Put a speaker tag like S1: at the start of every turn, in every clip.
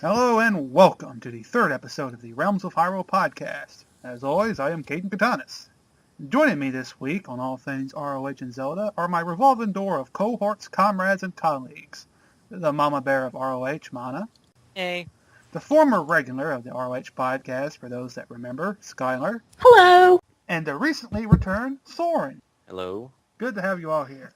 S1: Hello and welcome to the third episode of the Realms of Hyrule Podcast. As always, I am Caden and Mana. Joining me this week on all things RoH and Zelda are my revolving door of cohorts, comrades, and colleagues. The mama bear of RoH, Mana.
S2: Hey.
S1: The former regular of the RoH Podcast, for those that remember, Skylar.
S3: Hello.
S1: And the recently returned Soryn.
S4: Hello.
S1: Good to have you all here.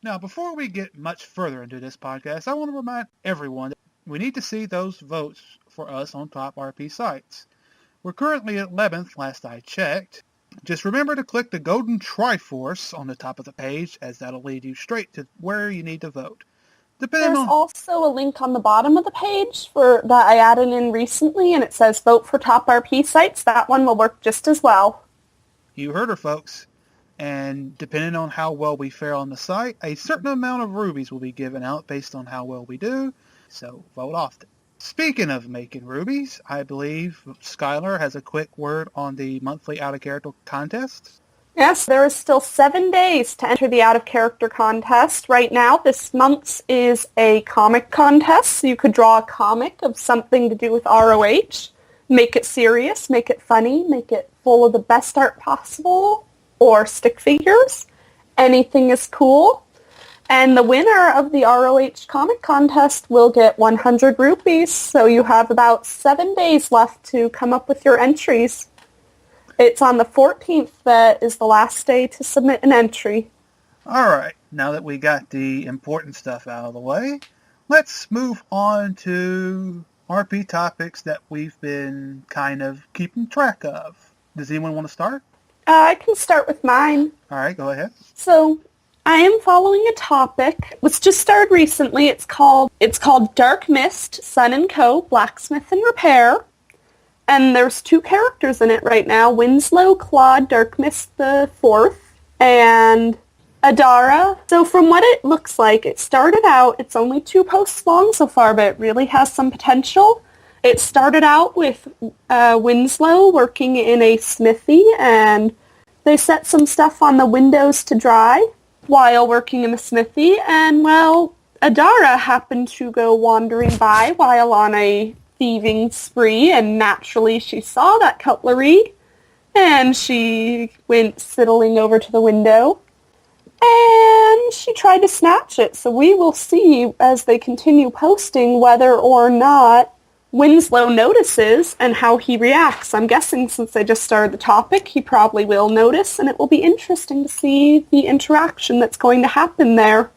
S1: Now, before we get much further into this podcast, I want to remind everyone that we need to see those votes for us on top RP sites. We're currently at 11th, last I checked. Just remember to click the golden Triforce on the top of the page, as that'll lead you straight to where you need to vote.
S3: There's also a link on the bottom of the page that I added in recently, and it says vote for top RP sites. That one will work just as well.
S1: You heard her, folks. And depending on how well we fare on the site, a certain amount of rubies will be given out based on how well we do. So vote often. Speaking of making rubies, I believe Skylar has a quick word on the monthly out-of-character contest.
S3: Yes, there is still 7 days to enter the out-of-character contest. Right now, this month's is a comic contest, so you could draw a comic of something to do with RoH. Make it serious, make it funny, make it full of the best art possible, or stick figures. Anything is cool. And the winner of the RoH comic contest will get 100 rupees, so you have about 7 days left to come up with your entries. It's on the 14th that is the last day to submit an entry.
S1: Alright, now that we got the important stuff out of the way, let's move on to RP topics that we've been kind of keeping track of. Does anyone want to start?
S3: I can start with mine.
S1: Alright, go ahead.
S3: So, I am following a topic which just started recently. It's called Dark Mist, Sun & Co., Blacksmith and Repair. And there's 2 characters in it right now, Winslow Claude Darkmist the 4th and Adara. So from what it looks like, it started out, it's only 2 posts long so far, but it really has some potential. It started out with Winslow working in a smithy, and they set some stuff on the windows to dry while working in the smithy, and, well, Adara happened to go wandering by while on a thieving spree, and naturally she saw that cutlery, and she went sidling over to the window, and she tried to snatch it. So we will see as they continue posting whether or not Winslow notices and how he reacts. I'm guessing since they just started the topic, he probably will notice, and it will be interesting to see the interaction that's going to happen there.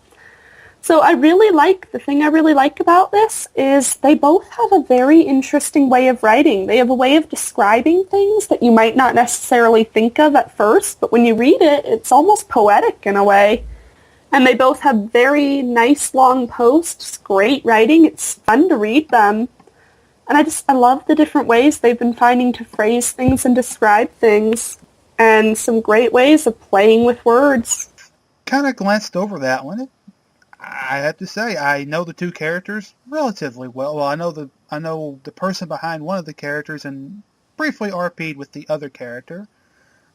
S3: So the thing I really like about this is they both have a very interesting way of writing. They have a way of describing things that you might not necessarily think of at first, but when you read it, it's almost poetic in a way. And they both have very nice long posts, great writing. It's fun to read them. And I love the different ways they've been finding to phrase things and describe things. And some great ways of playing with words.
S1: Kind of glanced over that one. I have to say, I know the 2 characters relatively well. Well, I know the person behind one of the characters and briefly RP'd with the other character.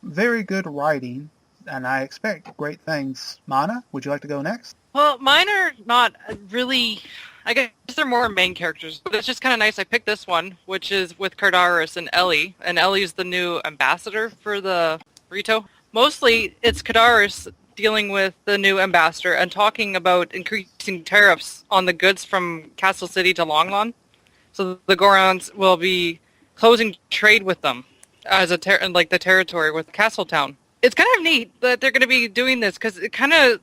S1: Very good writing, and I expect great things. Mana, would you like to go next?
S2: Well, mine are not really... I guess they're more main characters, but it's just kind of nice. I picked this one, which is with Cardaris and Ellie, and Ellie's the new ambassador for the Rito. Mostly, it's Cardaris dealing with the new ambassador and talking about increasing tariffs on the goods from Castle City to Longlawn. So the Gorons will be closing trade with them as the territory with Castletown. It's kind of neat that they're going to be doing this because it kind of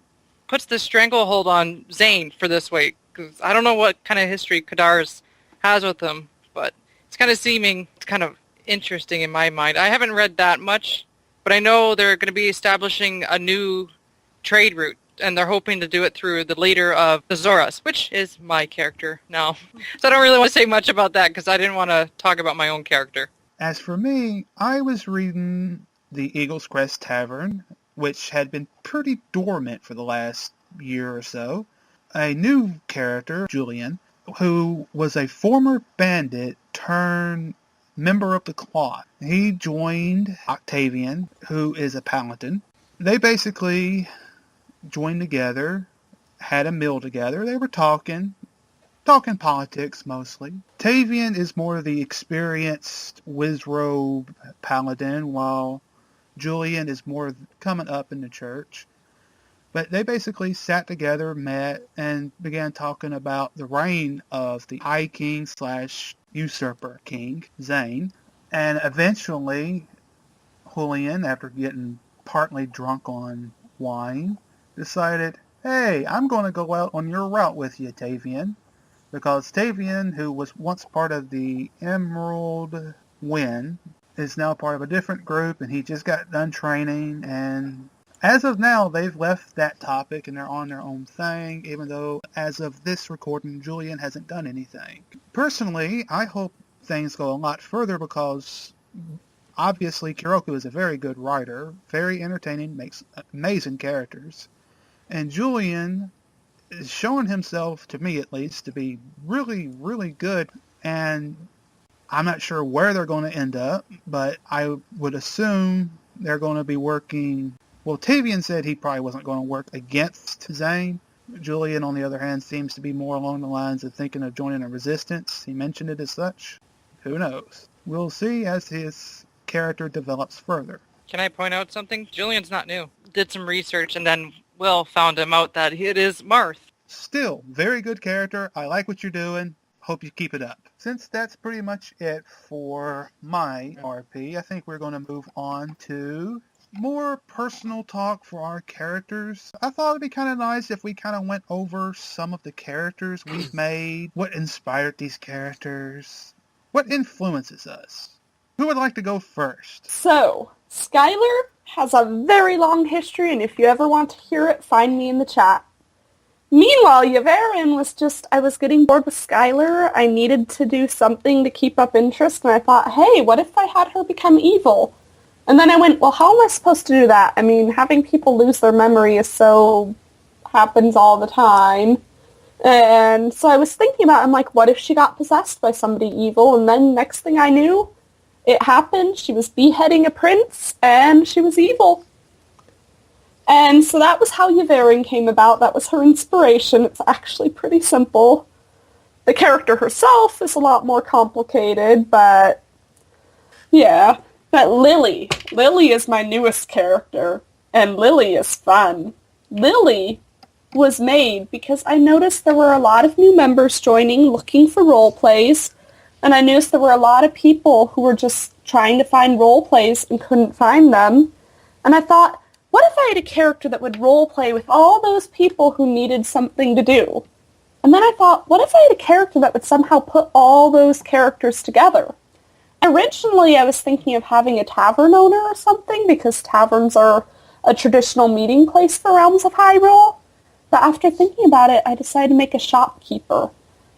S2: puts the stranglehold on Zane for this week. Because I don't know what kind of history Cardaris has with him, but it's kind of interesting in my mind. I haven't read that much, but I know they're going to be establishing a new trade route, and they're hoping to do it through the leader of the Zoras, which is my character now. So I don't really want to say much about that because I didn't want to talk about my own character.
S1: As for me, I was reading the Eagle's Crest Tavern, which had been pretty dormant for the last year or so. A new character, Julian, who was a former bandit turned member of the Cloth. He joined Octavian, who is a paladin. They basically joined together, had a meal together. They were talking, talking politics mostly. Tavian is more the experienced Wizrobe paladin, while Julian is more coming up in the church. But they basically sat together, met, and began talking about the reign of the High King / usurper king, Zane. And eventually, Julian, after getting partly drunk on wine, decided, hey, I'm going to go out on your route with you, Tavian. Because Tavian, who was once part of the Emerald Wind, is now part of a different group, and he just got done training, and as of now, they've left that topic and they're on their own thing, even though as of this recording, Julian hasn't done anything. Personally, I hope things go a lot further because obviously Kiroku is a very good writer, very entertaining, makes amazing characters, and Julian is showing himself, to me at least, to be really, really good, and I'm not sure where they're going to end up, but I would assume they're going to be working. Well, Tavian said he probably wasn't going to work against Zane. Julian, on the other hand, seems to be more along the lines of thinking of joining a resistance. He mentioned it as such. Who knows? We'll see as his character develops further.
S2: Can I point out something? Julian's not new. Did some research, and then Will found him out that it is Marth.
S1: Still, very good character. I like what you're doing. Hope you keep it up. Since that's pretty much it for my RP, I think we're going to move on to more personal talk for our characters. I thought it'd be kind of nice if we kind of went over some of the characters we've made, what inspired these characters, what influences us. Who would like to go first?
S3: So, Skylar has a very long history, and if you ever want to hear it, find me in the chat. Meanwhile, Yavarin was just, I was getting bored with Skylar. I needed to do something to keep up interest, and I thought, hey, what if I had her become evil? And then I went, well, how am I supposed to do that? I mean, having people lose their memory happens all the time. And so I was thinking about it, I'm like, what if she got possessed by somebody evil? And then next thing I knew, it happened. She was beheading a prince, and she was evil. And so that was how Yavarin came about. That was her inspiration. It's actually pretty simple. The character herself is a lot more complicated, but yeah. But Lily is my newest character, and Lily is fun. Lily was made because I noticed there were a lot of new members joining, looking for role plays, and I noticed there were a lot of people who were just trying to find role plays and couldn't find them. And I thought, what if I had a character that would role play with all those people who needed something to do? And then I thought, what if I had a character that would somehow put all those characters together? Originally, I was thinking of having a tavern owner or something, because taverns are a traditional meeting place for Realms of Hyrule. But after thinking about it, I decided to make a shopkeeper.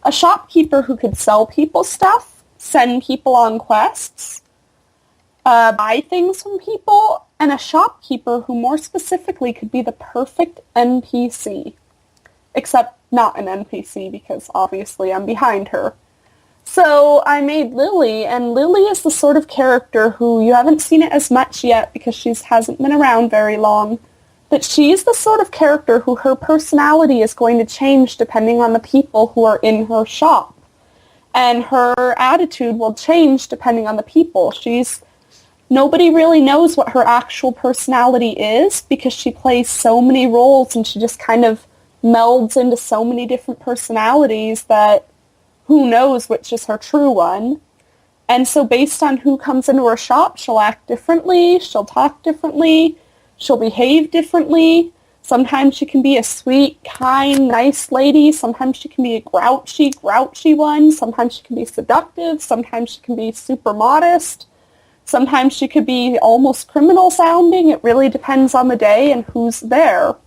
S3: A shopkeeper who could sell people stuff, send people on quests, buy things from people, and a shopkeeper who more specifically could be the perfect NPC. Except not an NPC, because obviously I'm behind her. So I made Lily, and Lily is the sort of character who, you haven't seen it as much yet because she hasn't been around very long, but she's the sort of character who her personality is going to change depending on the people who are in her shop. And her attitude will change depending on the people. Nobody really knows what her actual personality is because she plays so many roles and she just kind of melds into so many different personalities that who knows which is her true one. And so based on who comes into her shop, she'll act differently, she'll talk differently, she'll behave differently. Sometimes she can be a sweet, kind, nice lady. Sometimes she can be a grouchy one. Sometimes she can be seductive. Sometimes she can be super modest. Sometimes she could be almost criminal sounding. It really depends on the day and who's there.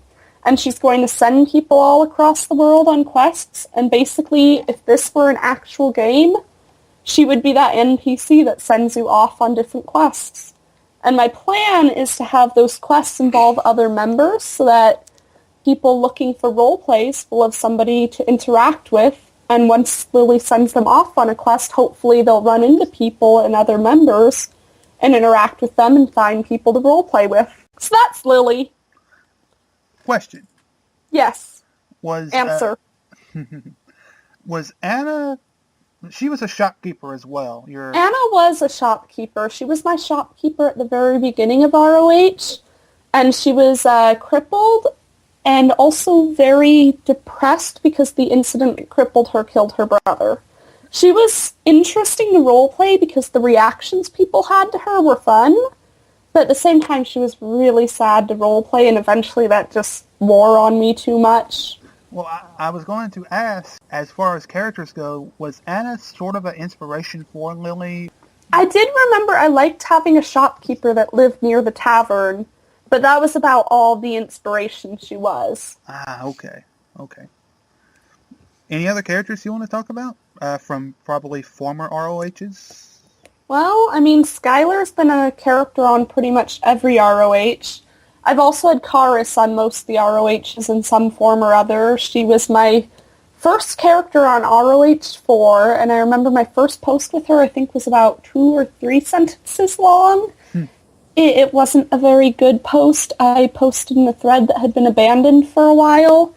S3: And she's going to send people all across the world on quests. And basically, if this were an actual game, she would be that NPC that sends you off on different quests. And my plan is to have those quests involve other members so that people looking for role plays will have somebody to interact with. And once Lily sends them off on a quest, hopefully they'll run into people and other members and interact with them and find people to role play with. So that's Lily.
S1: Question.
S3: Yes.
S1: Was
S3: Answer.
S1: Was Anna... She was a shopkeeper as well.
S3: Anna was a shopkeeper. She was my shopkeeper at the very beginning of RoH, and she was crippled and also very depressed because the incident that crippled her killed her brother. She was interesting to roleplay because the reactions people had to her were fun, but at the same time she was really sad to roleplay, and eventually that just wore on me too much.
S1: Well, I was going to ask, as far as characters go, was Anna sort of an inspiration for Lily?
S3: I did remember I liked having a shopkeeper that lived near the tavern, but that was about all the inspiration she was.
S1: Okay. Any other characters you want to talk about from probably former ROHs?
S3: Well, I mean, Skylar's been a character on pretty much every ROH. I've also had Karis on most of the ROHs in some form or other. She was my first character on ROH 4, and I remember my first post with her, I think, was about 2 or 3 sentences long. It wasn't a very good post. I posted in a thread that had been abandoned for a while,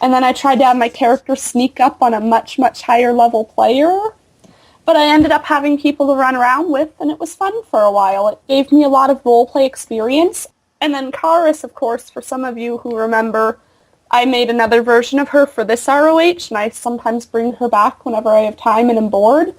S3: and then I tried to have my character sneak up on a much, much higher level player. But I ended up having people to run around with, and it was fun for a while. It gave me a lot of roleplay experience. And then Karis, of course, for some of you who remember, I made another version of her for this ROH, and I sometimes bring her back whenever I have time and am bored.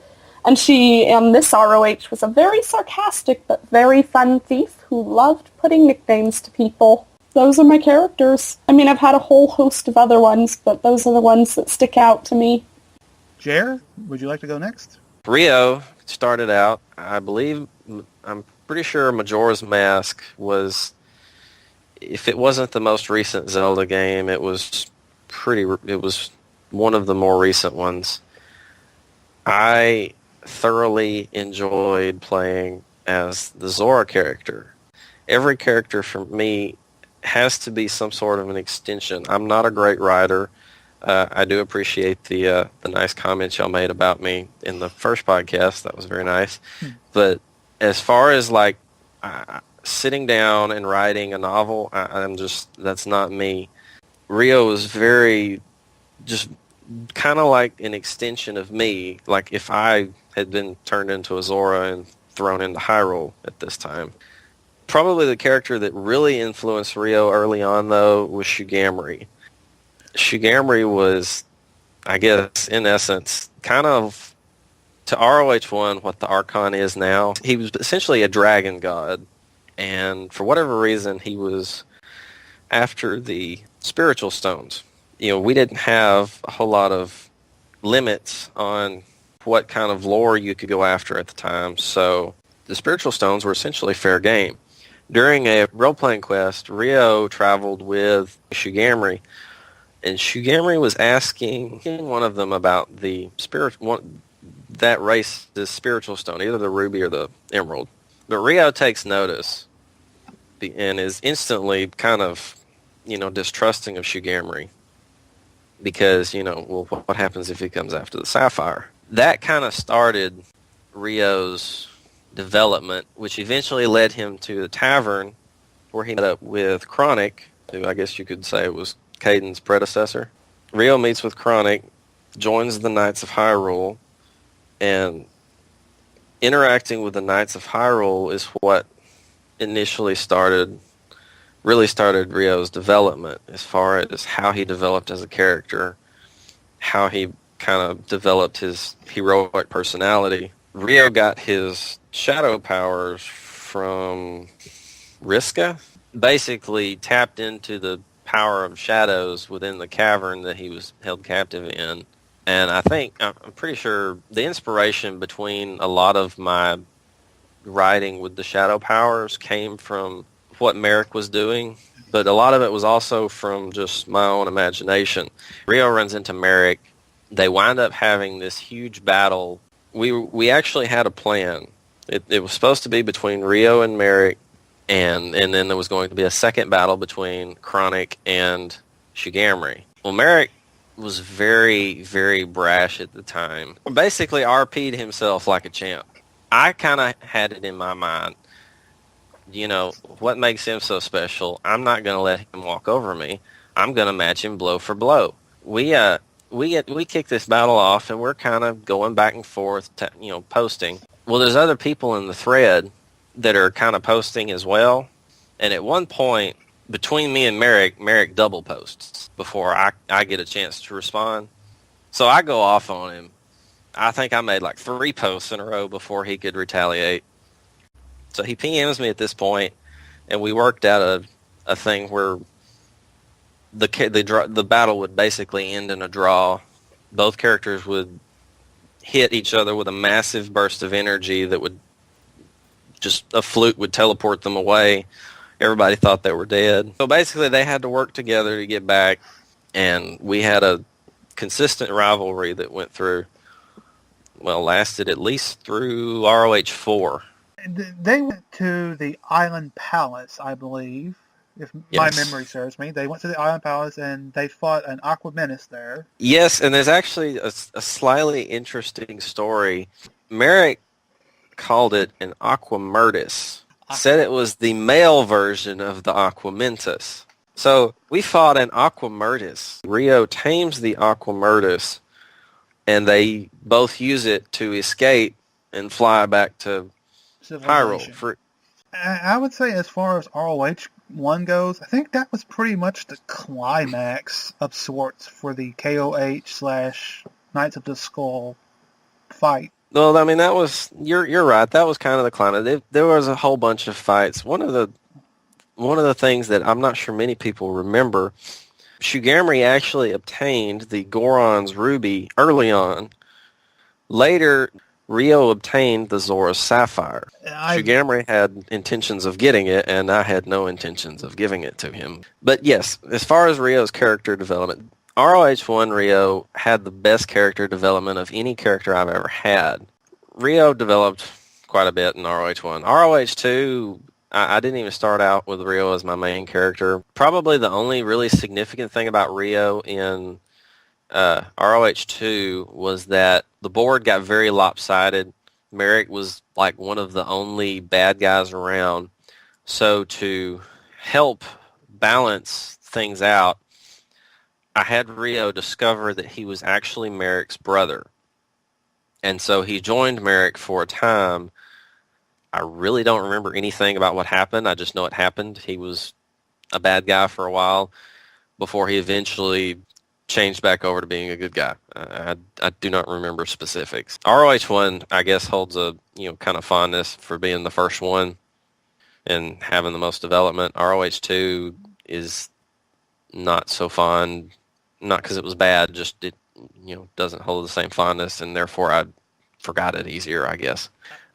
S3: And she, in this ROH, was a very sarcastic but very fun thief who loved putting nicknames to people. Those are my characters. I mean, I've had a whole host of other ones, but those are the ones that stick out to me.
S1: Jer, would you like to go next?
S4: Rio started out, I'm pretty sure Majora's Mask was, if it wasn't the most recent Zelda game, it was one of the more recent ones. I thoroughly enjoyed playing as the Zora character. Every character for me has to be some sort of an extension. I'm not a great writer. I do appreciate the nice comments y'all made about me in the first podcast. That was very nice. But as far as like sitting down and writing a novel, that's not me. Rio is very just kind of like an extension of me. Like if I had been turned into a Zora and thrown into Hyrule at this time. Probably the character that really influenced Rio early on, though, was Shugamri. Shugamri was, I guess, in essence, kind of to ROH 1 what the Archon is now. He was essentially a dragon god, and for whatever reason, he was after the spiritual stones. You know, we didn't have a whole lot of limits on what kind of lore you could go after at the time, so the spiritual stones were essentially fair game. During a role-playing quest, Rio traveled with Shugamri, and Shugamri was asking one of them about the that race's spiritual stone, either the ruby or the emerald. But Rio takes notice and is instantly kind of, distrusting of Shugamri because, what happens if he comes after the sapphire? That kind of started Rio's development, which eventually led him to the tavern where he met up with Chronic, who I guess you could say was Caden's predecessor. Rio meets with Chronic, joins the Knights of Hyrule, and interacting with the Knights of Hyrule is what initially really started Rio's development as far as how he developed as a character, how he kind of developed his heroic personality. Rio got his shadow powers from Riska, basically tapped into the power of shadows within the cavern that he was held captive in. And I'm pretty sure the inspiration between a lot of my writing with the shadow powers came from what Merrick was doing, but a lot of it was also from just my own imagination. Rio runs into Merrick. They wind up having this huge battle. We actually had a plan. It was supposed to be between Rio and Merrick, and then there was going to be a second battle between Chronic and Shugamri. Well, Merrick was very, very brash at the time. Basically RP'd himself like a champ. I kind of had it in my mind, what makes him so special? I'm not going to let him walk over me. I'm going to match him blow for blow. We we kick this battle off, and we're kind of going back and forth, posting. Well, there's other people in the thread that are kind of posting as well. And at one point, between me and Merrick double posts before I get a chance to respond. So I go off on him. I think I made like 3 posts in a row before he could retaliate. So he PMs me at this point, and we worked out a thing where the battle would basically end in a draw. Both characters would hit each other with a massive burst of energy that would just, a flute would teleport them away. Everybody thought they were dead. So basically they had to work together to get back, and we had a consistent rivalry that went through, lasted at least through RoH 4.
S1: They went to the Island Palace, I believe, if my memory serves me. They went to the Island Palace and they fought an Aqua Menace there.
S4: Yes, and there's actually a slightly interesting story. Merrick called it an Aqua Murtis. Said it was the male version of the Aqua Mentis. So we fought an Aqua Murtis. Rio tames the Aqua Murtis, and they both use it to escape and fly back to Hyrule.
S1: I would say as far as RoH 1 goes, I think that was pretty much the climax of sorts for the KOH/Knights of the Skull fight.
S4: Well, I mean, that was, you're right. That was kind of the climax. There was a whole bunch of fights. One of the things that I'm not sure many people remember, Shugamri actually obtained the Goron's Ruby early on. Later, Rio obtained the Zora's Sapphire. Shugamri had intentions of getting it, and I had no intentions of giving it to him. But yes, as far as Rio's character development, RoH 1 Rio had the best character development of any character I've ever had. Rio developed quite a bit in RoH 1. RoH 2, I didn't even start out with Rio as my main character. Probably the only really significant thing about Rio in RoH 2 was that the board got very lopsided. Merrick was like one of the only bad guys around. So to help balance things out, I had Rio discover that he was actually Merrick's brother. And so he joined Merrick for a time. I really don't remember anything about what happened. I just know it happened. He was a bad guy for a while before he eventually changed back over to being a good guy. I do not remember specifics. RoH 1, I guess, holds a kind of fondness for being the first one and having the most development. RoH 2 is not so fond. Not because it was bad, just it doesn't hold the same fondness, and therefore I forgot it easier, I guess.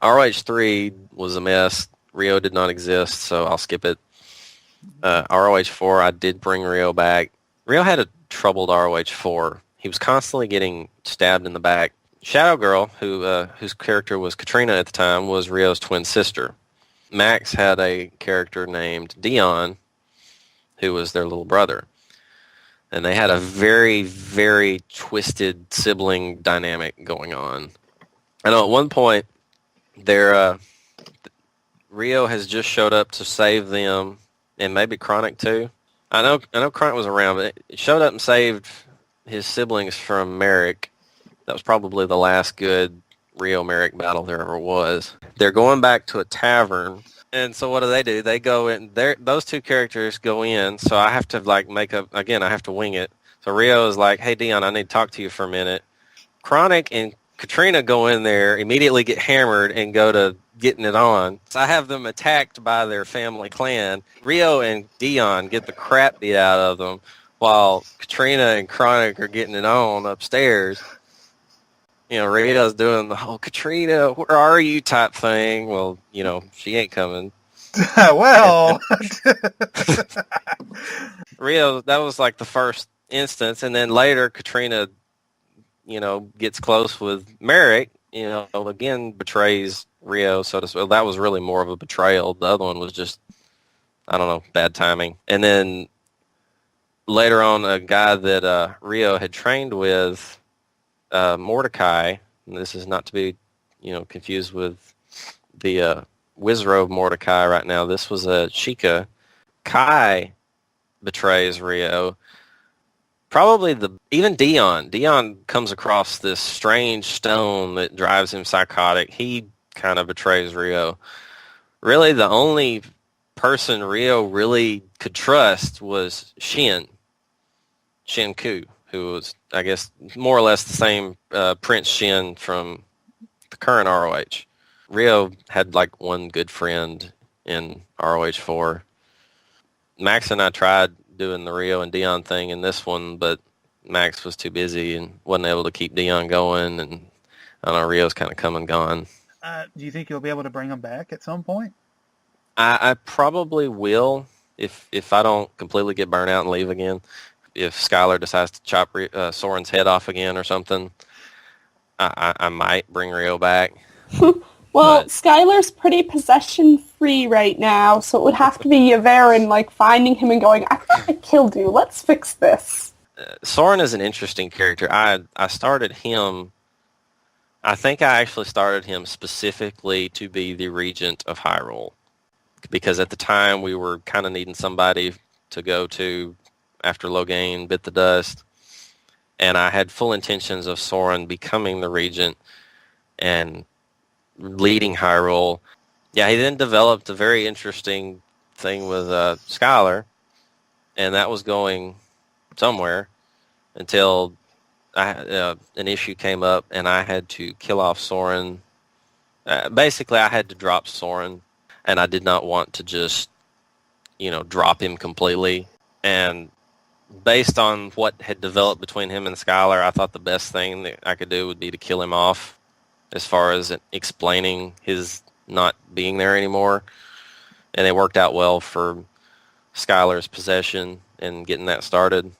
S4: RoH 3 was a mess. Rio did not exist, so I'll skip it. RoH 4, I did bring Rio back. Rio had a troubled RoH 4. He was constantly getting stabbed in the back. Shadow Girl, whose character was Katrina at the time, was Rio's twin sister. Max had a character named Dion, who was their little brother. And they had a very, very twisted sibling dynamic going on. I know at one point, Rio has just showed up to save them, and maybe Chronic too. I know Chronic was around, but it showed up and saved his siblings from Merrick. That was probably the last good Rio-Merrick battle there ever was. They're going back to a tavern. And so what do? They go in. Those two characters go in, so I have to I have to wing it. So Rio is like, hey, Dion, I need to talk to you for a minute. Chronic and Katrina go in there, immediately get hammered, and go to getting it on. So I have them attacked by their family clan. Rio and Dion get the crap beat out of them, while Katrina and Chronic are getting it on upstairs. Rita's doing the whole Katrina, where are you type thing. Well, she ain't coming.
S1: Well.
S4: Rio, that was like the first instance. And then later, Katrina, gets close with Merrick, again, betrays Rio, so to speak. Well, that was really more of a betrayal. The other one was just, I don't know, bad timing. And then later on, a guy that Rio had trained with, Mordecai, and this is not to be, confused with the Wizrobe Mordecai right now. This was a Sheikah. Kai betrays Rio, Probably even Dion. Dion comes across this strange stone that drives him psychotic. He kind of betrays Rio. Really, the only person Rio really could trust was Shin Ku, who was, I guess, more or less the same Prince Shin from the current ROH. Rio had like one good friend in ROH 4. Max and I tried doing the Rio and Dion thing in this one, but Max was too busy and wasn't able to keep Dion going, and I don't know, Rio's kind of come and gone.
S1: Do you think you'll be able to bring him back at some point?
S4: I probably will if I don't completely get burnt out and leave again. If Skylar decides to chop Soryn's head off again or something, I might bring Rio back.
S3: Well,
S4: But
S3: Skylar's pretty possession-free right now, so it would have to be Yvarin, like, finding him and going, I think I killed you, let's fix this.
S4: Soryn is an interesting character. I started him, I think I actually started him specifically to be the Regent of Hyrule. Because at the time we were kind of needing somebody to go to after Loghain bit the dust. And I had full intentions of Soryn becoming the Regent and leading Hyrule. Yeah, he then developed a very interesting thing with Skylar, and that was going somewhere until an issue came up and I had to kill off Soryn. Basically, I had to drop Soryn, and I did not want to just, drop him completely. And based on what had developed between him and Skylar, I thought the best thing that I could do would be to kill him off as far as explaining his not being there anymore. And it worked out well for Skylar's possession and getting that started.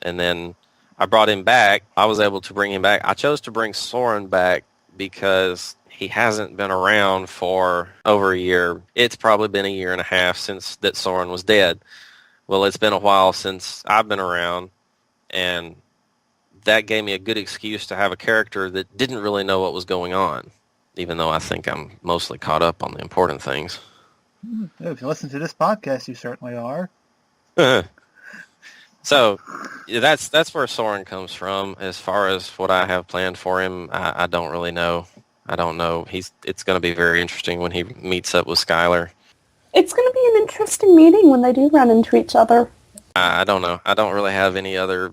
S4: And then I brought him back. I was able to bring him back. I chose to bring Soryn back because he hasn't been around for over a year. It's probably been a year and a half since that Soryn was dead. Well, it's been a while since I've been around, and that gave me a good excuse to have a character that didn't really know what was going on, even though I think I'm mostly caught up on the important things.
S1: If you listen to this podcast, you certainly are.
S4: So that's where Soryn comes from. As far as what I have planned for him, I don't really know. I don't know. It's going to be very interesting when he meets up with Skylar.
S3: It's going to be an interesting meeting when they do run into each other.
S4: I don't know. I don't really have any other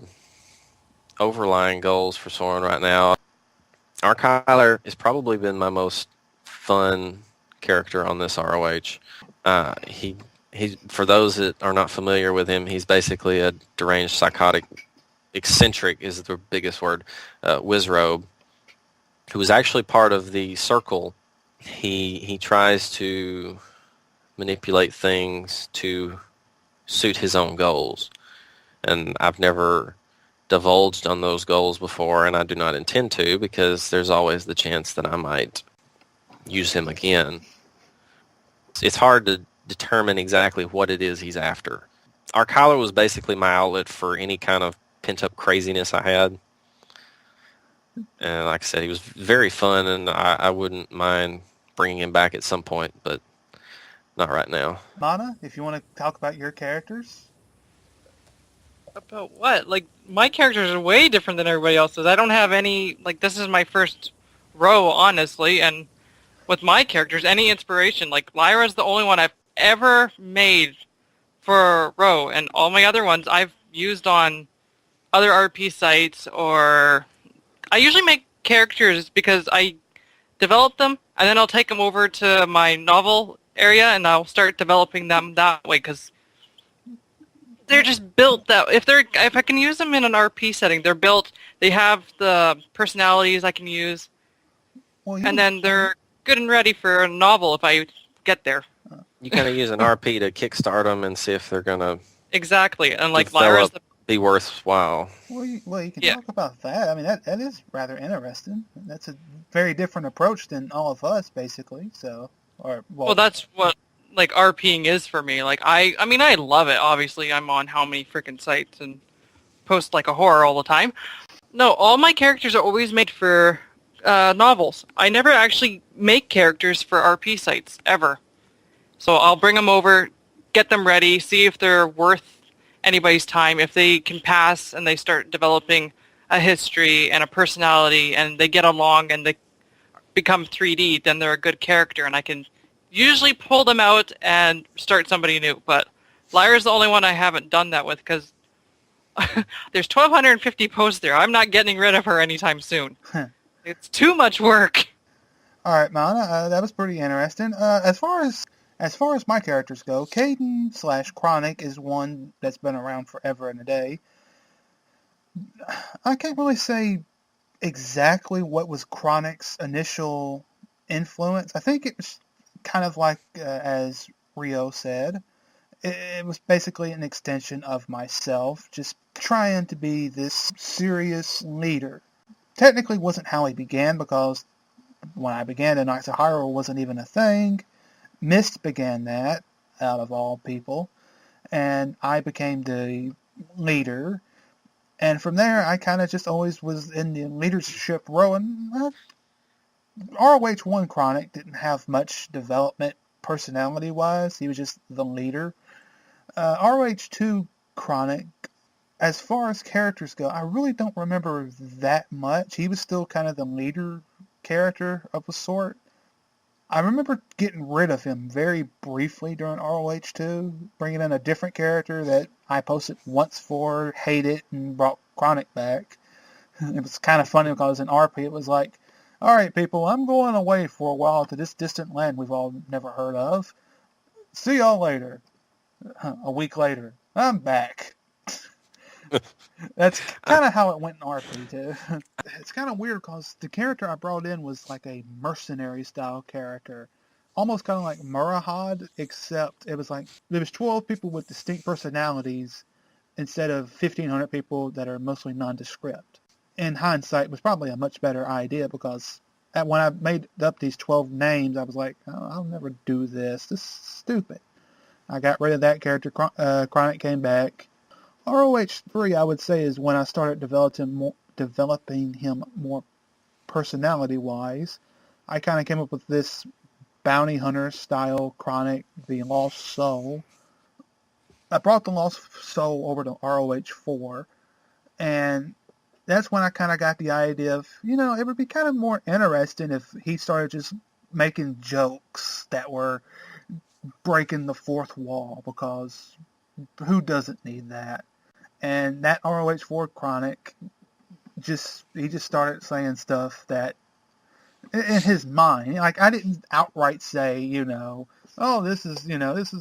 S4: overlying goals for Soryn right now. Our Skylar has probably been my most fun character on this ROH. He for those that are not familiar with him, he's basically a deranged, psychotic, eccentric is the biggest word, Wizrobe, who is actually part of the Circle. He tries to manipulate things to suit his own goals. And I've never divulged on those goals before, and I do not intend to, because there's always the chance that I might use him again. It's hard to determine exactly what it is he's after. Our Kyler was basically my outlet for any kind of pent-up craziness I had. And like I said, he was very fun, and I wouldn't mind bringing him back at some point, but not right now.
S1: Mana, if you want to talk about your characters.
S2: About what? Like, my characters are way different than everybody else's. I don't have any, this is my first row, honestly, and with my characters, any inspiration. Like, Lyra's the only one I've ever made for row, and all my other ones I've used on other RP sites, or I usually make characters because I develop them, and then I'll take them over to my novel area, and I'll start developing them that way, because they're just built that if I can use them in an RP setting, they're built. They have the personalities I can use, and then they're good and ready for a novel if I get there.
S4: You kind of use an RP to kickstart them and see if they're gonna
S2: exactly, and Lyra's
S4: be worthwhile.
S1: Well, you can talk about that. I mean, that is rather interesting. That's a very different approach than all of us, basically. So, well,
S2: that's what RPing is for me. I mean, I love it. Obviously, I'm on how many freaking sites and post like a horror all the time. No, all my characters are always made for novels. I never actually make characters for RP sites ever. So I'll bring them over, get them ready, see if they're worth anybody's time. If they can pass and they start developing a history and a personality and they get along and they become 3D, then they're a good character, and I can usually pull them out and start somebody new. But Lyra's the only one I haven't done that with, because there's 1,250 posts there. I'm not getting rid of her anytime soon. It's too much work.
S1: All right, Mana, that was pretty interesting. As far as my characters go, Caden/Chronic is one that's been around forever and a day. I can't really say exactly what was Chronic's initial influence. I think it was kind of like, as Rio said, it was basically an extension of myself, just trying to be this serious leader. Technically wasn't how he began, because when I began, the Knights of Hyrule wasn't even a thing. Mist began that, out of all people, and I became the leader. And from there, I kind of just always was in the leadership role. And RoH 1 Chronic didn't have much development personality-wise. He was just the leader. RoH 2 Chronic, as far as characters go, I really don't remember that much. He was still kind of the leader character of a sort. I remember getting rid of him very briefly during RoH 2, bringing in a different character that I posted once for, hated, and brought Chronic back. It was kind of funny because in RP it was like, alright people, I'm going away for a while to this distant land we've all never heard of. See y'all later. A week later, I'm back. That's kind of how it went in RP too. It's kind of weird because the character I brought in was like a mercenary style character. Almost kind of like Murahad, except it was like there was 12 people with distinct personalities instead of 1,500 people that are mostly nondescript. In hindsight, it was probably a much better idea, because when I made up these 12 names, I was like, oh, I'll never do this. This is stupid. I got rid of that character. Chronic came back. RoH 3, I would say, is when I started developing him more personality-wise. I kind of came up with this bounty hunter style Chronic, the Lost Soul. I brought the Lost Soul over to RoH 4, and that's when I kind of got the idea of, it would be kind of more interesting if he started just making jokes that were breaking the fourth wall, because who doesn't need that? And that RoH 4 Chronic, he just started saying stuff that, in his mind, like, I didn't outright say, oh, this is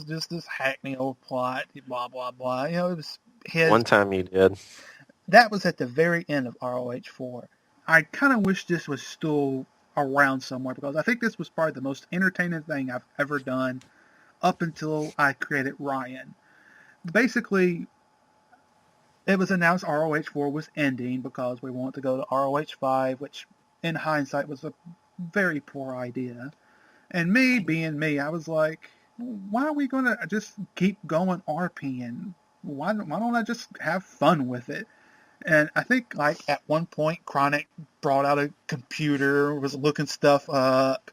S1: just this hackney old plot, blah, blah, blah. It was his...
S4: One time you did.
S1: That was at the very end of RoH 4. I kind of wish this was still around somewhere, because I think this was probably the most entertaining thing I've ever done up until I created Ryan. Basically, it was announced RoH 4 was ending because we wanted to go to RoH 5, which in hindsight was a very poor idea. And me being me, I was like, why are we going to just keep going RPing? Why don't I just have fun with it? And I think, like, at one point, Chronic brought out a computer, was looking stuff up,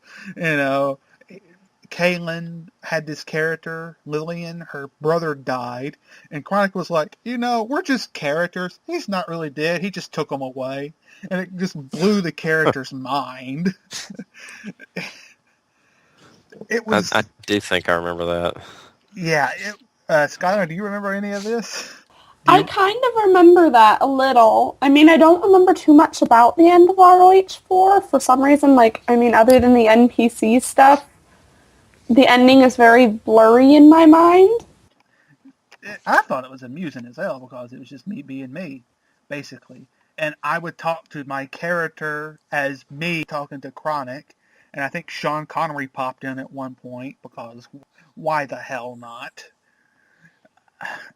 S1: Kaylin had this character, Lillian, her brother died, and Chronic was like, we're just characters. He's not really dead. He just took them away. And it just blew the character's mind. It was...
S4: I do think I remember that.
S1: Yeah. Skylar, do you remember any of this?
S3: I kind of remember that a little. I mean, I don't remember too much about the end of RoH 4. For some reason, other than the NPC stuff, the ending is very blurry in my mind.
S1: I thought it was amusing as hell, because it was just me being me, basically. And I would talk to my character as me talking to Chronic, and I think Sean Connery popped in at one point, because why the hell not?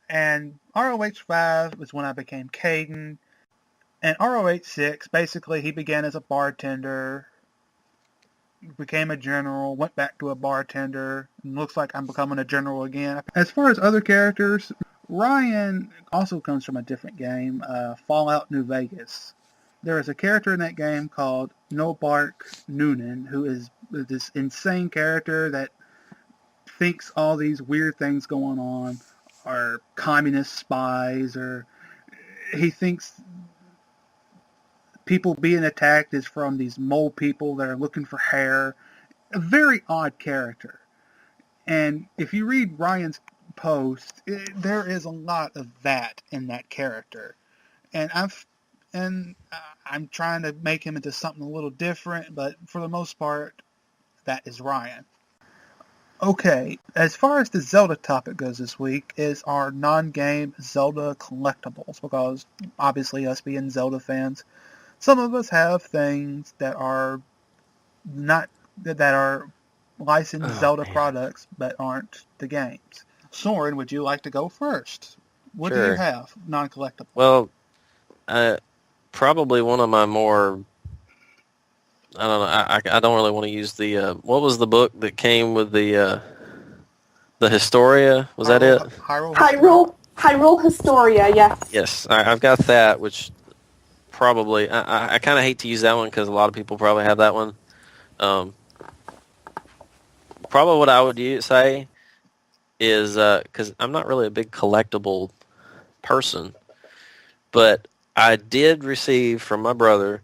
S1: And RoH 5 was when I became Caden. And RoH 6, basically, he began as a bartender, became a general, went back to a bartender, and looks like I'm becoming a general again. As far as other characters, Ryan also comes from a different game, Fallout New Vegas. There is a character in that game called Nobark Noonan, who is this insane character that thinks all these weird things going on. are communist spies, or he thinks people being attacked is from these mole people that are looking for hair. A very odd character. And if you read Ryan's post, there is a lot of that in that character. And I'm trying to make him into something a little different, but for the most part, that is Ryan. Okay, as far as the Zelda topic goes this week, is our non-game Zelda collectibles, because obviously us being Zelda fans, some of us have things that are not that are licensed Zelda products but aren't the games. Soryn, would you like to go first? What do you have non-collectible?
S4: Well, probably one of my more, I don't know, I don't really want to use the, what was the book that came with the Historia? Was that it?
S3: Hyrule Historia, yes.
S4: Yes, I've got that, which probably, I kind of hate to use that one because a lot of people probably have that one. Probably what I would say is, because I'm not really a big collectible person, but I did receive from my brother,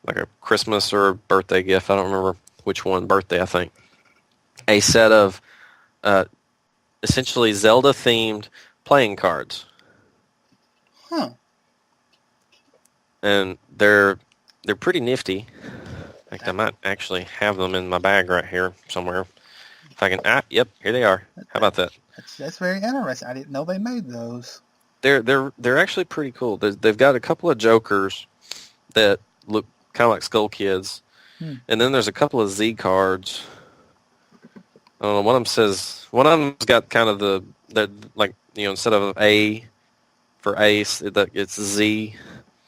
S4: like a Christmas or a birthday gift, I don't remember which one, birthday I think, a set of essentially Zelda-themed playing cards.
S1: Huh.
S4: And they're pretty nifty. In fact, I might actually have them in my bag right here somewhere. If I can, yep, here they are. How about that?
S1: That's very interesting. I didn't know they made those.
S4: They're actually pretty cool. They've got a couple of Jokers that look kind of like Skull Kids, and then there's a couple of Z cards. I don't know. One of them's got kind of the like, you know, instead of A for Ace, it's Z.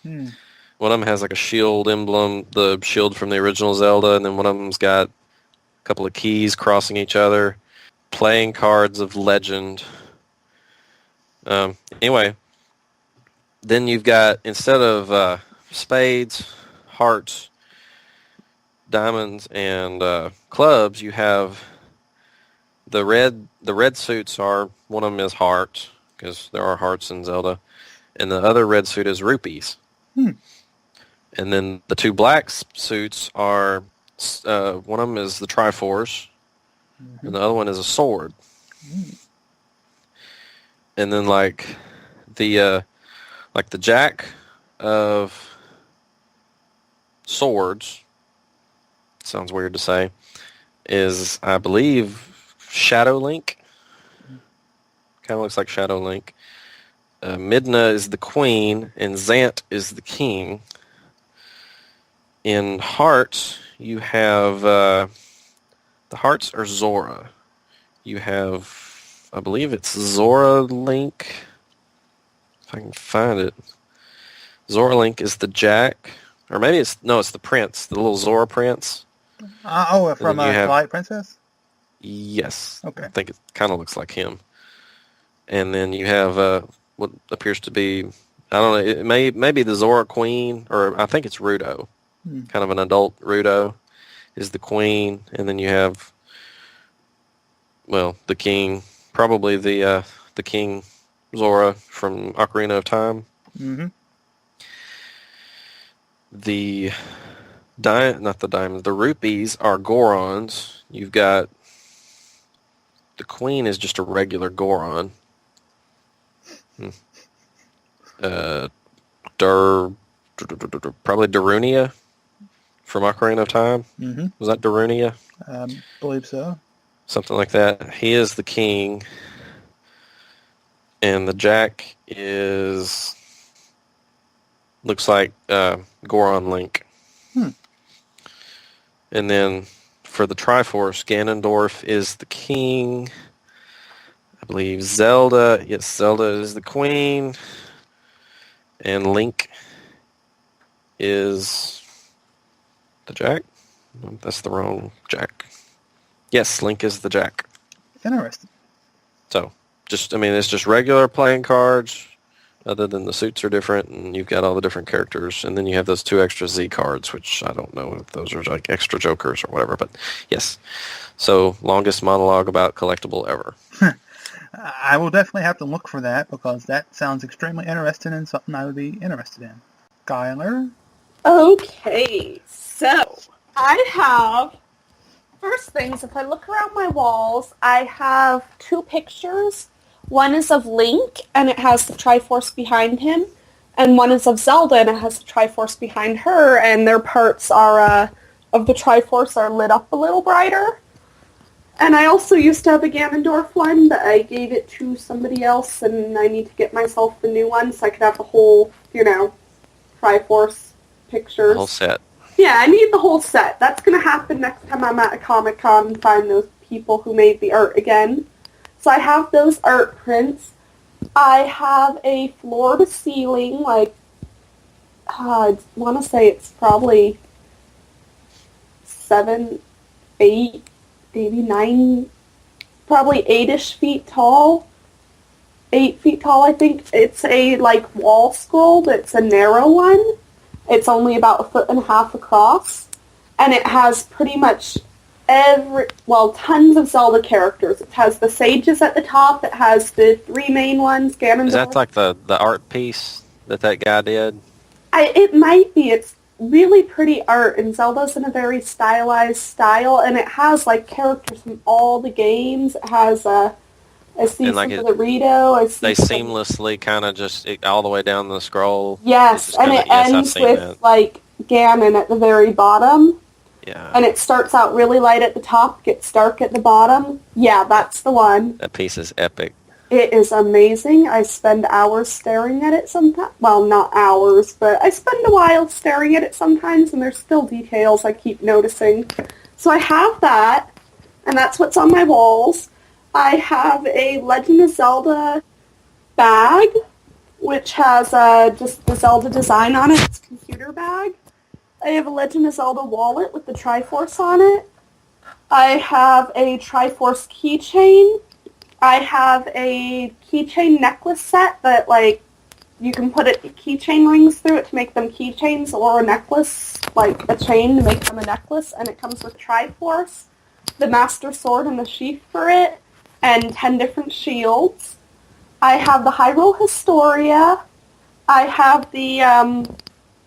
S4: One of them has like a shield emblem, the shield from the original Zelda, and then one of them's got a couple of keys crossing each other, playing cards of legend. Anyway, then you've got, instead of spades, hearts, diamonds, and clubs, you have the red suits are, one of them is hearts, because there are hearts in Zelda, and the other red suit is rupees. And then the two black suits are, one of them is the Triforce, and the other one is a sword. And then like the Jack of Swords, sounds weird to say, is, I believe, Shadow Link. Kind of looks like Shadow Link. Midna is the queen, and Zant is the king. In hearts, you have, the hearts are Zora. You have, I believe it's Zora Link. If I can find it. Zora Link is the Jack. Or maybe it's the Prince, the little Zora Prince.
S1: From Twilight Princess?
S4: Yes.
S1: Okay.
S4: I think it kind of looks like him. And then you have what appears to be, I don't know, it may be the Zora Queen, or I think it's Rudo. Kind of an adult Rudo is the queen. And then you have, well, the king, probably the King Zora from Ocarina of Time. The rupees are Gorons. You've got, the queen is just a regular Goron. Probably Darunia from Ocarina of Time. Was that Darunia?
S1: Believe so.
S4: Something like that. He is the king. And the Jack looks like Goron Link. And then for the Triforce, Ganondorf is the king. I believe Zelda is the queen. And Link is the Jack? No, that's the wrong Jack. Yes, Link is the Jack.
S1: Interesting.
S4: So, it's just regular playing cards, other than the suits are different, and you've got all the different characters, and then you have those two extra Z cards, which I don't know if those are like extra Jokers or whatever, but yes. So, longest monologue about collectible ever.
S1: I will definitely have to look for that because that sounds extremely interesting and something I would be interested in. Skylar?
S3: Okay, so I have, first things, if I look around my walls, I have 2 pictures. One is of Link, and it has the Triforce behind him, and one is of Zelda, and it has the Triforce behind her, and their parts are of the Triforce are lit up a little brighter. And I also used to have a Ganondorf one, but I gave it to somebody else, and I need to get myself the new one so I could have the whole, Triforce pictures.
S4: Whole set.
S3: Yeah, I need the whole set. That's going to happen next time I'm at a Comic-Con and find those people who made the art again. So I have those art prints. I have a floor-to-ceiling, I want to say it's probably 7, 8, maybe 9, probably 8-ish feet tall. 8 feet tall, I think. It's a, wall scroll, but it's a narrow one. It's only about 1.5 feet across. And it has pretty much tons of Zelda characters. It has the sages at the top. It has the 3 main ones, Ganondorf.
S4: Is that like the art piece that guy did?
S3: It might be. It's really pretty art, and Zelda's in a very stylized style, and it has, characters from all the games. It has, I see some of the Rito.
S4: They seamlessly kind of just all the way down the scroll.
S3: Yes, and it ends with, Ganon at the very bottom.
S4: Yeah.
S3: And it starts out really light at the top, gets dark at the bottom. Yeah, that's the one.
S4: That piece is epic.
S3: It is amazing. I spend hours staring at it sometimes. Well, not hours, but I spend a while staring at it sometimes, and there's still details I keep noticing. So I have that, and that's what's on my walls. I have a Legend of Zelda bag, which has just the Zelda design on it. It's a computer bag. I have a Legend of Zelda wallet with the Triforce on it. I have a Triforce keychain. I have a keychain necklace set that, you can put keychain rings through it to make them keychains, or a necklace, a chain to make them a necklace, and it comes with Triforce, the Master Sword and the sheath for it, and 10 different shields. I have the Hyrule Historia. I have the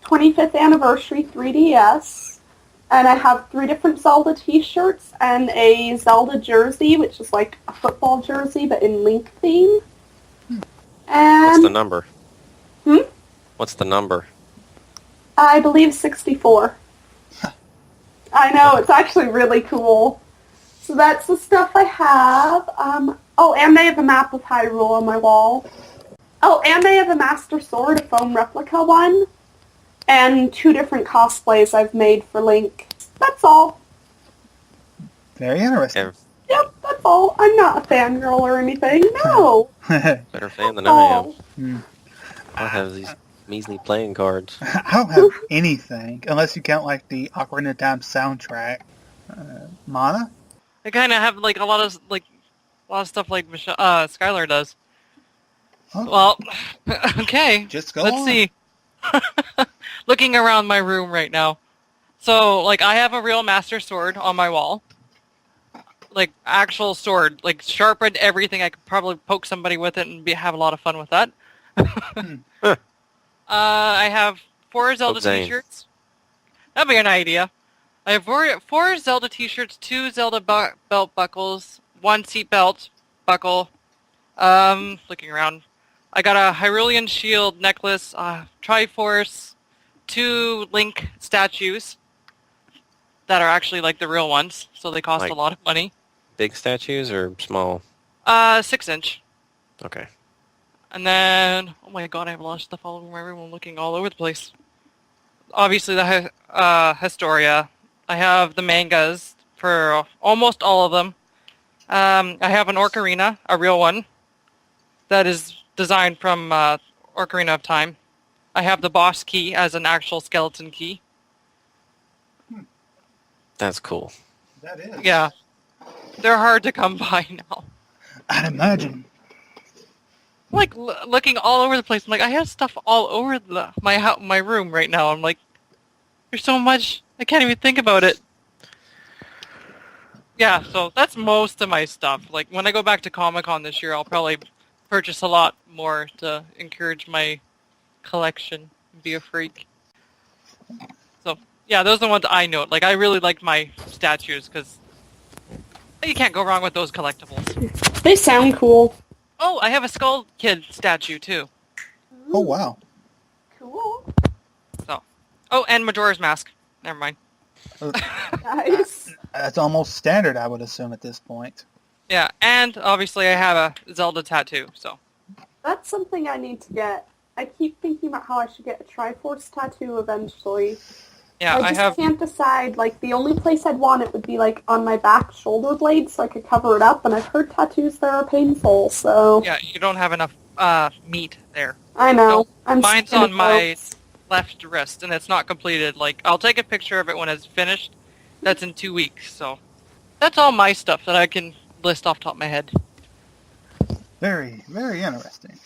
S3: 25th Anniversary 3DS. And I have 3 different Zelda t-shirts and a Zelda jersey, which is like a football jersey, but in Link theme. And
S4: what's the number?
S3: Hmm?
S4: What's the number?
S3: I believe 64. I know, it's actually really cool. So that's the stuff I have. And I have a map of Hyrule on my wall. Oh, and I have a Master Sword, a foam replica one. And 2 different cosplays I've made for Link. That's all.
S1: Very interesting.
S3: Yep, that's all. I'm not a fangirl or anything. No.
S4: Better fan than I am. I have these measly playing cards.
S1: I don't have anything, unless you count the Ocarina of Time soundtrack. Mana?
S2: I kind of have a lot of stuff like Skylar does.
S1: Oh.
S2: Well, okay.
S1: Just go
S2: Let's
S1: on.
S2: see. Looking around my room right now. So, I have a real Master Sword on my wall. Actual sword. Sharpened everything. I could probably poke somebody with it and have a lot of fun with that. I have 4 Zelda t-shirts. That'd be an idea. I have 4 Zelda t-shirts, 2 Zelda belt buckles, 1 seat belt buckle. Looking around. I got a Hyrulean shield necklace, Triforce, 2 Link statues that are actually the real ones, so they cost a lot of money.
S4: Big statues or small?
S2: 6-inch.
S4: Okay.
S2: And then, oh my god, I have a lot of stuff all over my room. I'm looking all over the place. Obviously the Historia. I have the mangas for almost all of them. I have an Ocarina, a real one, that is designed from Ocarina of Time. I have the boss key as an actual skeleton key.
S4: That's cool.
S1: That is.
S2: Yeah. They're hard to come by now.
S1: I'd imagine.
S2: Looking all over the place. I'm I have stuff all over my room right now. I'm there's so much, I can't even think about it. Yeah, so that's most of my stuff. Like, when I go back to Comic-Con this year, I'll probably purchase a lot more to encourage my collection and be a freak. So, yeah, those are the ones I note. Like, I really like my statues, because you can't go wrong with those collectibles.
S3: They sound cool.
S2: Oh, I have a Skull Kid statue, too.
S1: Oh, wow.
S3: Cool.
S2: So, oh, and Majora's Mask. Never mind.
S3: Nice.
S1: That's almost standard, I would assume, at this point.
S2: Yeah, and obviously I have a Zelda tattoo, so.
S3: That's something I need to get. I keep thinking about how I should get a Triforce tattoo eventually.
S2: Yeah,
S3: I just can't decide. Like, the only place I'd want it would be, like, on my back shoulder blade so I could cover it up, and I've heard tattoos there are painful, so...
S2: Yeah, you don't have enough meat there.
S3: I know.
S2: So, mine's on my left wrist, and it's not completed. Like, I'll take a picture of it when it's finished. That's in 2 weeks, so... That's all my stuff that I can list off the top of my head.
S1: Very, very interesting.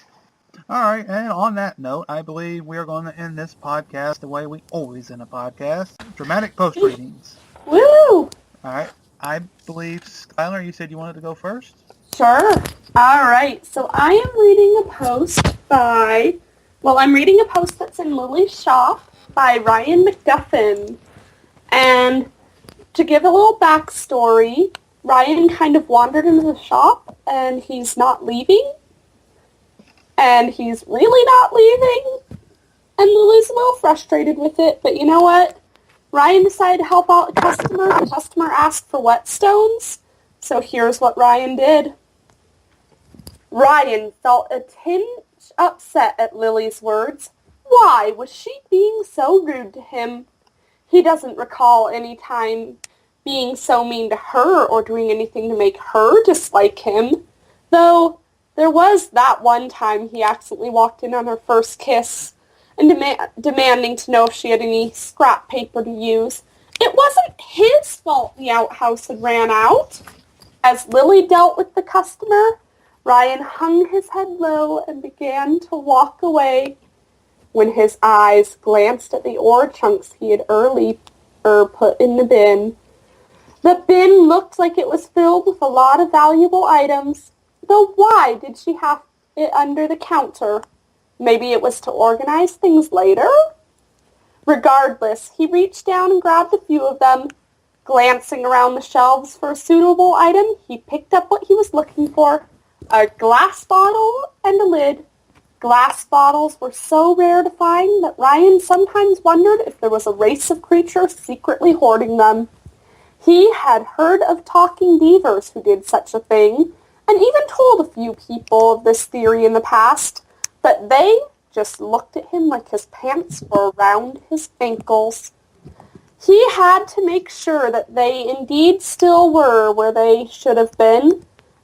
S1: All right, and on that note, I believe we are going to end this podcast the way we always end a podcast. Dramatic post readings.
S3: Woo!
S1: All right, I believe, Skylar, you said you wanted to go first?
S3: Sure. All right, so I am reading a post by... Well, I'm reading a post that's in Lily's shop by Ryan McDuffin. And to give a little backstory, Ryan kind of wandered into the shop, and he's not leaving. And he's really not leaving. And Lily's a little frustrated with it, but you know what? Ryan decided to help out the customer. The customer asked for whetstones, so here's what Ryan did. Ryan felt a tinge upset at Lily's words. Why was she being so rude to him? He doesn't recall any time being so mean to her or doing anything to make her dislike him, though there was that one time he accidentally walked in on her first kiss and demanding to know if she had any scrap paper to use. It wasn't his fault the outhouse had ran out. As Lily dealt with the customer, Ryan hung his head low and began to walk away when his eyes glanced at the ore chunks he had earlier put in the bin. The bin looked like it was filled with a lot of valuable items, though why did she have it under the counter? Maybe it was to organize things later? Regardless, he reached down and grabbed a few of them. Glancing around the shelves for a suitable item, he picked up what he was looking for, a glass bottle and a lid. Glass bottles were so rare to find that Ryan sometimes wondered if there was a race of creatures secretly hoarding them. He had heard of talking beavers who did such a thing, and even told a few people of this theory in the past, but they just looked at him like his pants were around his ankles. He had to make sure that they indeed still were where they should have been,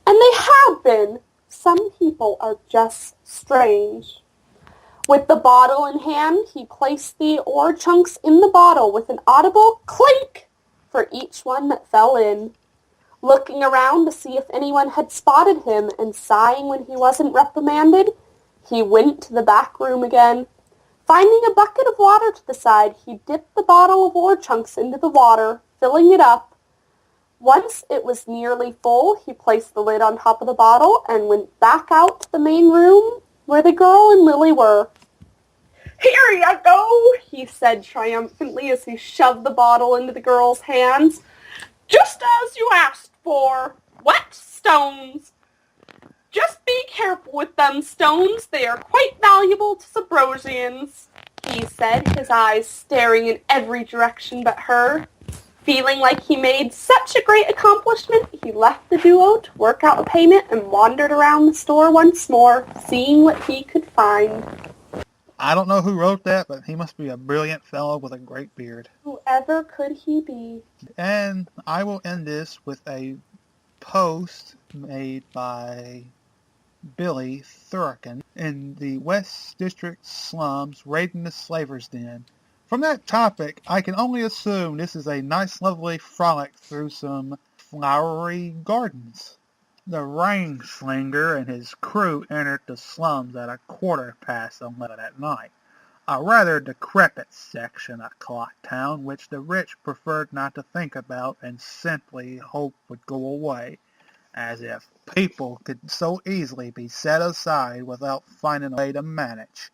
S3: and they had been. Some people are just strange. With the bottle in hand, he placed the ore chunks in the bottle with an audible clink for each one that fell in. Looking around to see if anyone had spotted him and sighing when he wasn't reprimanded, he went to the back room again. Finding a bucket of water to the side, he dipped the bottle of ore chunks into the water, filling it up. Once it was nearly full, he placed the lid on top of the bottle and went back out to the main room where the girl and Lily were. "Here you go," he said triumphantly as he shoved the bottle into the girl's hands. "Just as you asked for. Whetstones. Just be careful with them stones. They are quite valuable to Subrosians," he said, his eyes staring in every direction but her. Feeling like he made such a great accomplishment, he left the duo to work out the payment and wandered around the store once more, seeing what he could find.
S1: I don't know who wrote that, but he must be a brilliant fellow with a great beard.
S3: Whoever could he be?
S1: And I will end this with a post made by Billy Thurkin in the West District slums raiding the Slaver's Den. From that topic, I can only assume this is a nice, lovely frolic through some flowery gardens. The Rainslinger and his crew entered the slums at 11:15 at night. a rather decrepit section of Clock Town which the rich preferred not to think about and simply hoped would go away, as if people could so easily be set aside without finding a way to manage.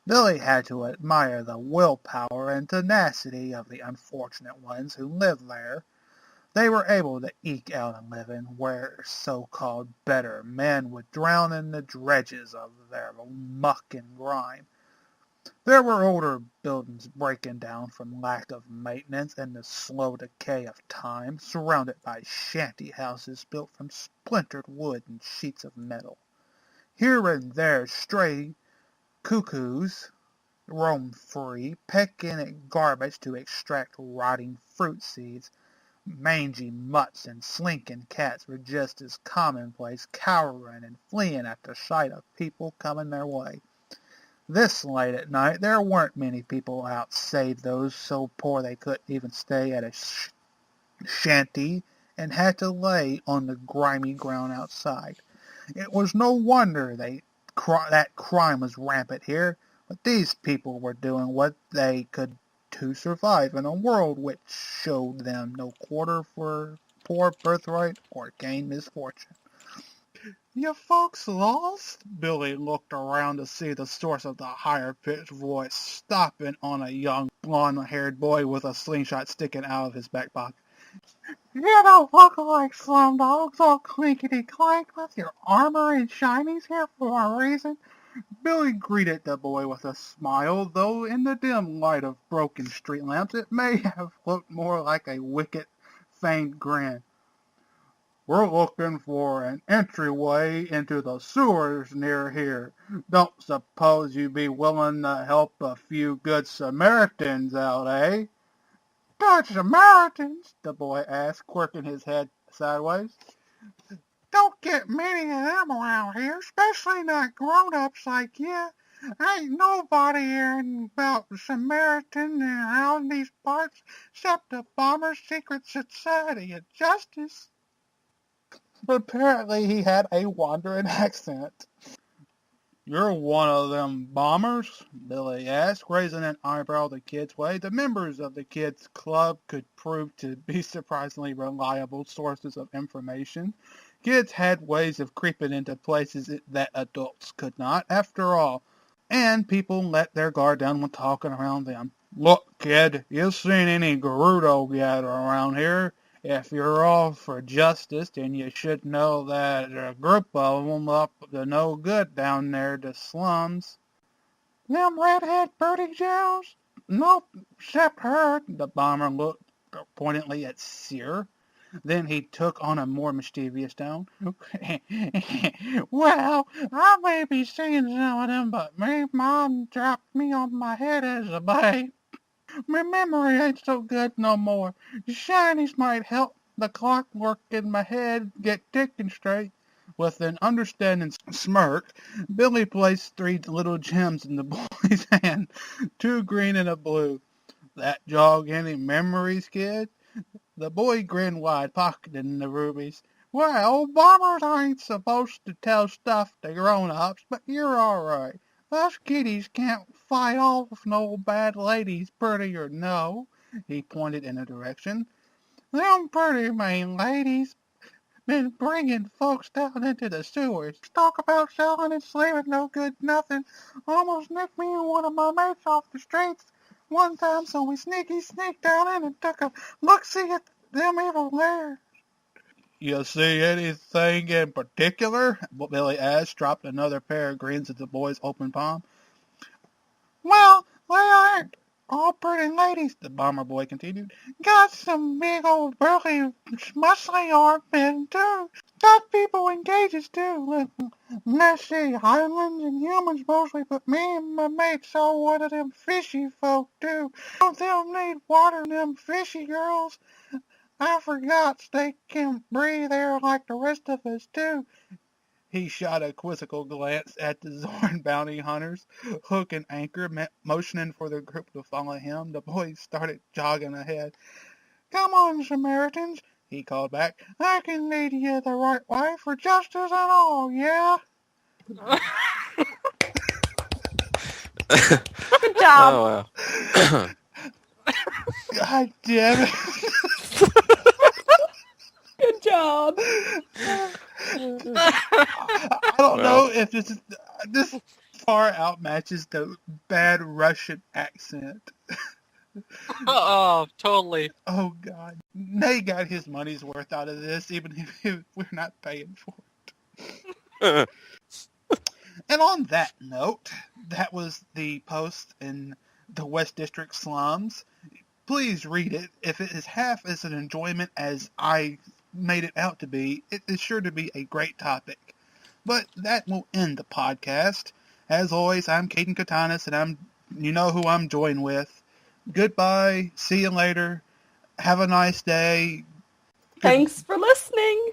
S1: Billy had to admire the willpower and tenacity of the unfortunate ones who lived there. They were able to eke out a living where so-called better men would drown in the dredges of their muck and grime. There were older buildings breaking down from lack of maintenance and the slow decay of time, surrounded by shanty houses built from splintered wood and sheets of metal. Here and there stray cuckoos roamed free, pecking at garbage to extract rotting fruit seeds. Mangy mutts and slinking cats were just as commonplace, cowering and fleeing at the sight of people coming their way. This late at night, there weren't many people out save those so poor they couldn't even stay at a shanty and had to lay on the grimy ground outside. It was no wonder that crime was rampant here, but these people were doing what they could to survive in a world which showed them no quarter for poor birthright or gain misfortune. "You folks lost?" Billy looked around to see the source of the higher-pitched voice, stopping on a young blonde-haired boy with a slingshot sticking out of his back pocket. "You don't look like slum dogs all clinkety-clank with your armor and shinies here for a reason." Billy greeted the boy with a smile, though in the dim light of broken street lamps it may have looked more like a wicked, feigned grin. "We're looking for an entryway into the sewers near here. Don't suppose you'd be willing to help a few good Samaritans out, eh?" "Good Samaritans?" the boy asked, quirking his head sideways. "Don't get many of them around here, especially not grown-ups like you. Ain't nobody hearing about Samaritan around these parts except the Bomber's Secret Society of Justice." Apparently he had a wandering accent. "You're one of them bombers?" Billy asked, raising an eyebrow the kid's way. The members of the kids' club could prove to be surprisingly reliable sources of information. Kids had ways of creeping into places that adults could not, after all, and people let their guard down when talking around them. "Look, kid, you seen any Gerudo yet around here? If you're all for justice, then you should know that a group of 'em up to no good down there the slums." "Them redhead birdie Joes?" "Nope, except her." The bomber looked pointedly at Sear. Then he took on a more mischievous tone. "Well, I may be seeing some of them, but me mom dropped me on my head as a babe. My memory ain't so good no more. The shinies might help the clockwork in my head get ticking straight." With an understanding smirk, Billy placed 3 little gems in the boy's hand, 2 green and a blue. "That jog any memories, kid?" The boy grinned wide, pocketing the rubies. "Well, bombers ain't supposed to tell stuff to grown-ups, but you're all right. Us kiddies can't fight off no bad ladies, pretty or no." He pointed in a direction. "Them pretty mean ladies been bringing folks down into the sewers. Talk about selling and slaving no good nothing. Almost nicked me and one of my mates off the streets one time, so we sneaked down in and took a look-see at them evil there." "You see anything in particular?" Billy asked, dropped another pair of grins at the boy's open palm. "Well, they aren't all pretty ladies," the bomber boy continued. "Got some big old burly, muscly armed men, too. Got people in cages, too. Let's see, Highlands and humans mostly, but me and my mates saw one of them fishy folk, too. Don't them need water, them fishy girls? I forgot they can't breathe air like the rest of us, too." He shot a quizzical glance at the Zorn bounty hunters, hook and anchor, motioning for the group to follow him. The boys started jogging ahead. "Come on, Samaritans," he called back. "I can lead you the right way for justice and all, yeah?"
S3: Good job.
S4: Oh, wow.
S1: God damn it.
S3: Good job.
S1: I don't know if this far outmatches the bad Russian accent.
S2: Oh, totally.
S1: Oh, God. Nate got his money's worth out of this, even if we're not paying for it. And on that note, that was the post in the West District slums. Please read it. If it is half as an enjoyment as I made it out to be, it is sure to be a great topic. But that will end the podcast. As always, I'm Caden Katanis, and you know who I'm joined with. Goodbye. See you later. Have a nice day.
S3: Thanks for listening.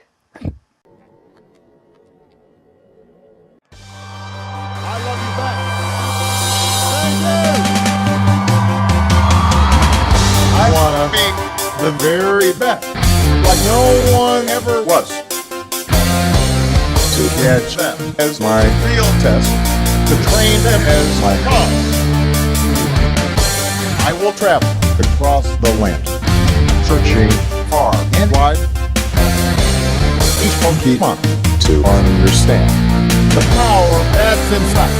S5: I love you back. Thank you. I want to be the very best, like no one ever was. To catch them as my real test, to train them as my cause. I will travel across the land, searching far and wide. Each Pokemon to understand the power that's inside.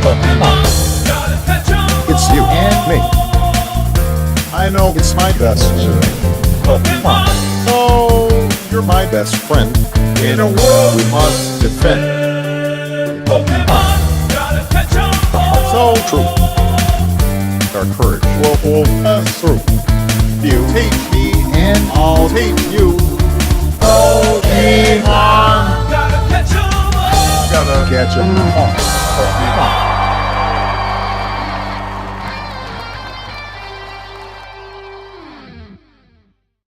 S5: Pokemon, it's you and me. I know it's my best Pokemon. So you're my best friend in a world we must defend. Pokemon, so true. Our courage will hold us through. You teach me and I'll teach you. Pokemon, gotta catch 'em all. Pokemon.